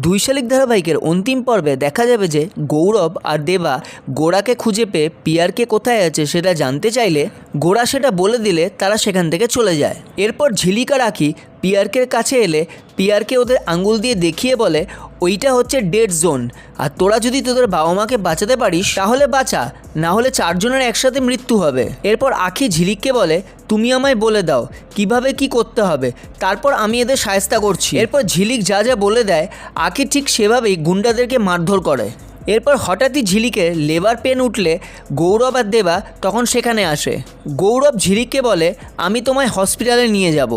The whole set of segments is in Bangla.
দুই শালিক ধারাবাহিকের অন্তিম পর্বে দেখা যাবে যে গৌরব আর দেবা গোড়াকে খুঁজে পেয়ে পিয়ারকে কোথায় আছে সেটা জানতে চাইলে গোড়া সেটা বলে দিলে তারা সেখান থেকে চলে যায়। এরপর ঝিলিক আর আঁখি পিয়ারকের কাছে এলে পিয়ারকে ওদের আঙ্গুল দিয়ে দেখিয়ে বলে ওইটা হচ্ছে ডেড জোন, আর তোরা যদি তোদের বাবা মাকে বাঁচাতে পারিস তাহলে বাঁচা, না হলে চারজনের একসাথে মৃত্যু হবে। এরপর আঁখি ঝিলিককে বলে তুমি আমায় বলে দাও কিভাবে কি করতে হবে, তারপর আমি এদের শায়েস্তা করছি। এরপর ঝিলিক যা যা বলে দেয় আঁখি ঠিক সেভাবেই গুন্ডাদেরকে মারধর করে। এরপর হঠাৎই ঝিলিকের লেবার পেন উঠলে গৌরব আর দেবা তখন সেখানে আসে। গৌরব ঝিলিককে বলে আমি তোমায় হসপিটালে নিয়ে যাব।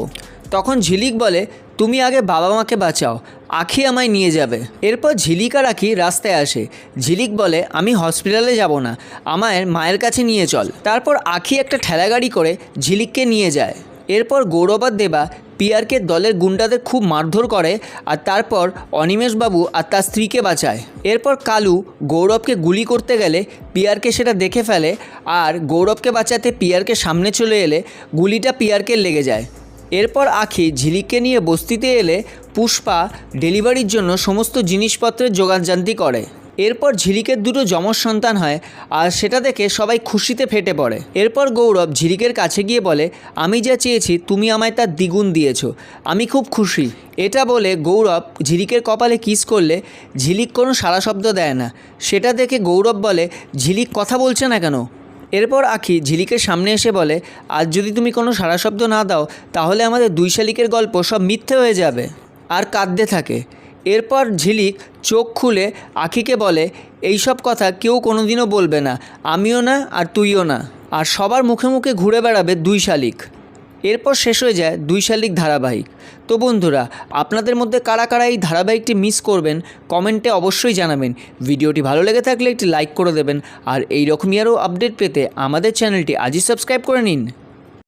তখন ঝিলিক বলে তুমি আগে বাবা মাকে বাঁচাও, আঁখি আমায় নিয়ে যাবে। এরপর ঝিলিক আর আঁখি রাস্তায় আসে। ঝিলিক বলে আমি হসপিটালে যাব না, আমায় মায়ের কাছে নিয়ে চল। তারপর আঁখি একটা ঠেলাগাড়ি করে ঝিলিককে নিয়ে যায়। এরপর গৌরব আর দেবা পিয়ারকে দলের গুন্ডাদের খুব মারধর করে আর তারপর অনিমেষবাবু আর তার স্ত্রীকে বাঁচায়। এরপর কালু গৌরবকে গুলি করতে গেলে পিয়ারকে সেটা দেখে ফেলে আর গৌরবকে বাঁচাতে পিয়ারকে সামনে চলে এলে গুলিটা পিয়ারকে লেগে যায়। এরপর আঁখি ঝিলিককে নিয়ে বস্তিতে এলে পুষ্পা ডেলিভারির জন্য সমস্ত জিনিসপত্রের জোগাড়জান্তি করে। এরপর ঝিলিকের দুটো যমজ সন্তান হয় আর সেটা দেখে সবাই খুশিতে ফেটে পড়ে। এরপর গৌরব ঝিলিকের কাছে গিয়ে বলে আমি যা চেয়েছি তুমি আমায় তার দ্বিগুণ দিয়েছো, আমি খুব খুশি। এটা বলে গৌরব ঝিলিকের কপালে কিস করলে ঝিলিক কোনো সাড়া শব্দ দেয় না। সেটা দেখে গৌরব বলে ঝিলিক কথা বলছে না কেন। এরপর আঁখি ঝিলিকের সামনে এসে বলে আজ যদি তুমি কোনো সাড়া শব্দ না দাও তাহলে আমাদের দুই শালিকের গল্প সব মিথ্যে হয়ে যাবে, আর কাঁদতে থাকে। এরপর ঝিলিক চোখ খুলে আঁখিকে বলে এইসব কথা কেউ কোনোদিনও বলবে না, আমিও না আর তুইও না, আর সবার মুখে মুখে ঘুরে বেড়াবে দুই শালিক। এরপর শেষ হয়ে যায় দুই শালিক ধারাবাহিক। তো বন্ধুরা, আপনাদের মধ্যে কারা কারা এই ধারাবাহিকটি মিস করবেন কমেন্টে অবশ্যই জানাবেন। ভিডিওটি ভালো লেগে থাকলে একটি লাইক করে দেবেন, আর এই রকমই আরও আপডেট পেতে আমাদের চ্যানেলটি আজই সাবস্ক্রাইব করে নিন।